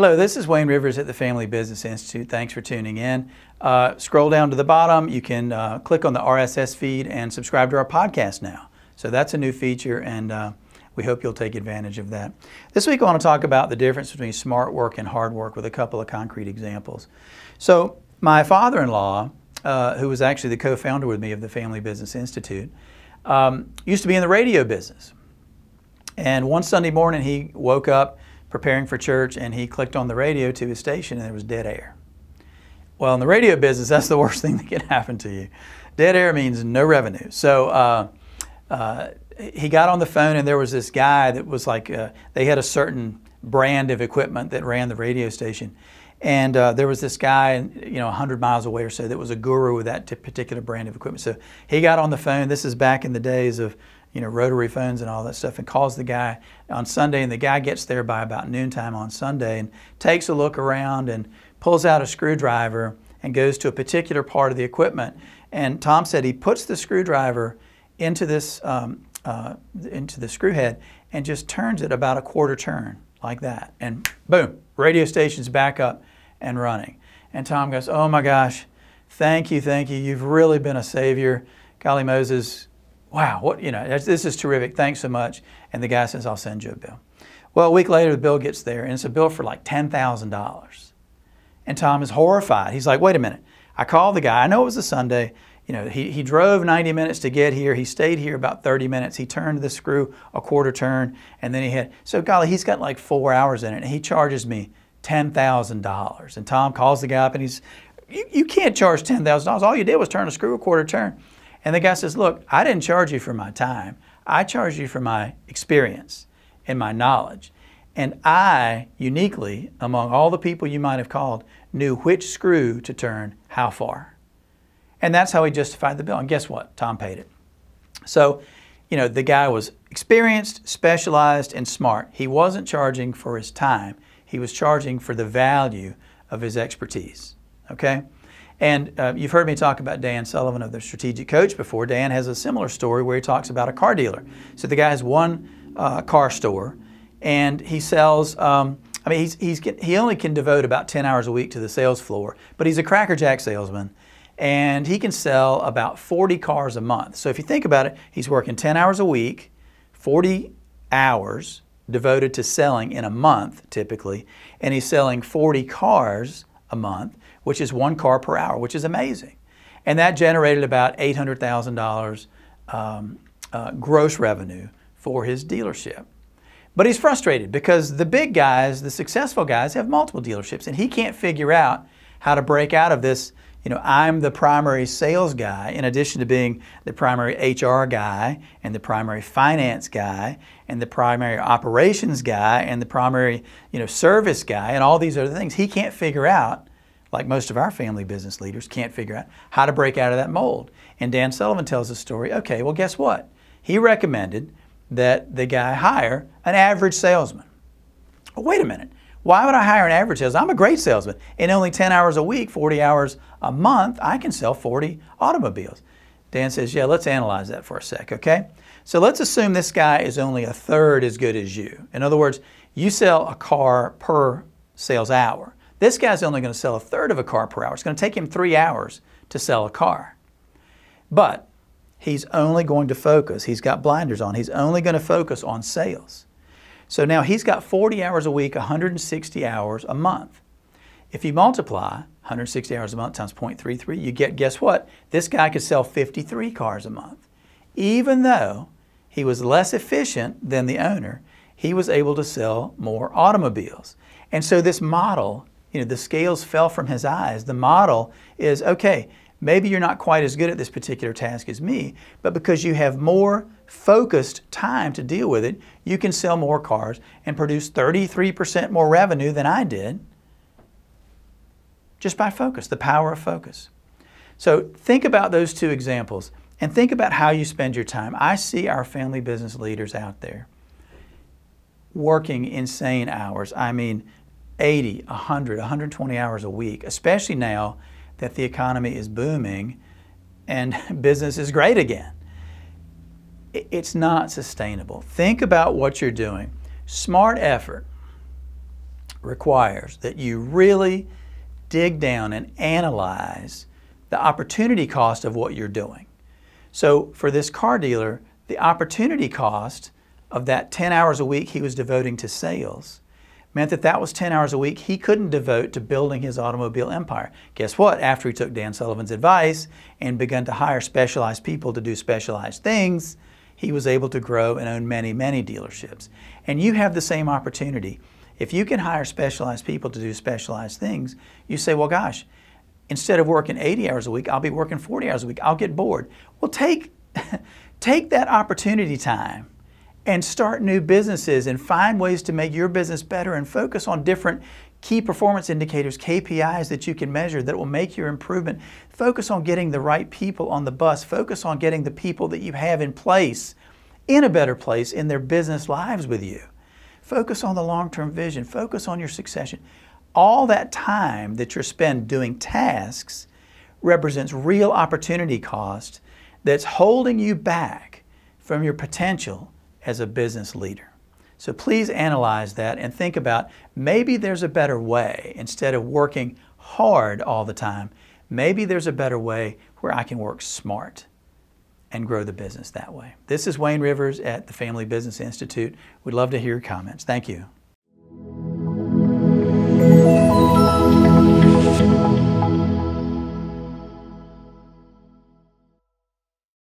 Hello, this is Wayne Rivers at the Family Business Institute. Thanks for tuning in. Scroll down to the bottom. You can click on the RSS feed and subscribe to our podcast now. So that's a new feature, and we hope you'll take advantage of that. This week I want to talk about the difference between smart work and hard work with a couple of concrete examples. So my father-in-law, who was actually the co-founder with me of the Family Business Institute, used to be in the radio business. And one Sunday morning he woke up preparing for church, and he clicked on the radio to his station, and there was dead air. Well, in the radio business, that's the worst thing that can happen to you. Dead air means no revenue. So he got on the phone, and there was this guy that was like, they had a certain brand of equipment that ran the radio station. And there was this guy, 100 miles away or so, that was a guru with that particular brand of equipment. So he got on the phone. This is back in the days of rotary phones and all that stuff, and calls the guy on Sunday, and the guy gets there by about noontime on Sunday and takes a look around and pulls out a screwdriver and goes to a particular part of the equipment. And Tom said he puts the screwdriver into this into the screw head and just turns it about a quarter turn like that, and boom, radio station's back up and running. And Tom goes, "Oh my gosh, thank you, you've really been a savior. Golly Moses, wow, this is terrific, thanks so much." And the guy says, "I'll send you a bill." Well, a week later, the bill gets there, and it's a bill for like $10,000. And Tom is horrified. He's like, "Wait a minute." I called the guy. I know it was a Sunday. He drove 90 minutes to get here. He stayed here about 30 minutes. He turned the screw a quarter turn, and then golly, he's got like 4 hours in it, and he charges me $10,000. And Tom calls the guy up, and you can't charge $10,000. All you did was turn a screw a quarter turn. And the guy says, "Look, I didn't charge you for my time. I charged you for my experience and my knowledge. And I, uniquely, among all the people you might have called, knew which screw to turn how far." And that's how he justified the bill. And guess what? Tom paid it. So, the guy was experienced, specialized, and smart. He wasn't charging for his time. He was charging for the value of his expertise. Okay? And you've heard me talk about Dan Sullivan of the Strategic Coach before. Dan has a similar story where he talks about a car dealer. So the guy has one car store, and he sells, he only can devote about 10 hours a week to the sales floor, but he's a Cracker Jack salesman, and he can sell about 40 cars a month. So if you think about it, he's working 10 hours a week, 40 hours devoted to selling in a month typically, and he's selling 40 cars a month, which is one car per hour, which is amazing. And that generated about $800,000 gross revenue for his dealership. But he's frustrated because the big guys, the successful guys, have multiple dealerships, and he can't figure out how to break out of this, I'm the primary sales guy, in addition to being the primary HR guy and the primary finance guy and the primary operations guy and the primary, service guy and all these other things. He can't figure out, like most of our family business leaders can't figure out, how to break out of that mold. And Dan Sullivan tells the story. Okay, well, guess what? He recommended that the guy hire an average salesman. Oh, wait a minute. Why would I hire an average salesman? I'm a great salesman. In only 10 hours a week, 40 hours a month, I can sell 40 automobiles. Dan says, yeah, let's analyze that for a sec, okay? So let's assume this guy is only a third as good as you. In other words, you sell a car per sales hour. This guy's only going to sell a third of a car per hour. It's going to take him 3 hours to sell a car. But he's only going to focus, he's got blinders on, he's only going to focus on sales. So now he's got 40 hours a week, 160 hours a month. If you multiply 160 hours a month times 0.33, you get, guess what? This guy could sell 53 cars a month. Even though he was less efficient than the owner, he was able to sell more automobiles. And so this model, the scales fell from his eyes. The model is, okay, maybe you're not quite as good at this particular task as me, but because you have more focused time to deal with it, you can sell more cars and produce 33% more revenue than I did just by focus, the power of focus. So think about those two examples and think about how you spend your time. I see our family business leaders out there working insane hours. I mean, 80, 100, 120 hours a week, especially now that the economy is booming and business is great again. It's not sustainable. Think about what you're doing. Smart effort requires that you really dig down and analyze the opportunity cost of what you're doing. So for this car dealer, the opportunity cost of that 10 hours a week he was devoting to sales meant that that was 10 hours a week he couldn't devote to building his automobile empire. Guess what? After he took Dan Sullivan's advice and began to hire specialized people to do specialized things, he was able to grow and own many, many dealerships. And you have the same opportunity. If you can hire specialized people to do specialized things, you say, well, gosh, instead of working 80 hours a week, I'll be working 40 hours a week. I'll get bored. Well, take that opportunity time and start new businesses and find ways to make your business better and focus on different key performance indicators, KPIs that you can measure that will make your improvement. Focus on getting the right people on the bus. Focus on getting the people that you have in place in a better place in their business lives with you. Focus on the long-term vision. Focus on your succession. All that time that you're spent doing tasks represents real opportunity cost that's holding you back from your potential as a business leader. So please analyze that and think about maybe there's a better way. Instead of working hard all the time, maybe there's a better way where I can work smart and grow the business that way. This is Wayne Rivers at the Family Business Institute. We'd love to hear your comments. Thank you.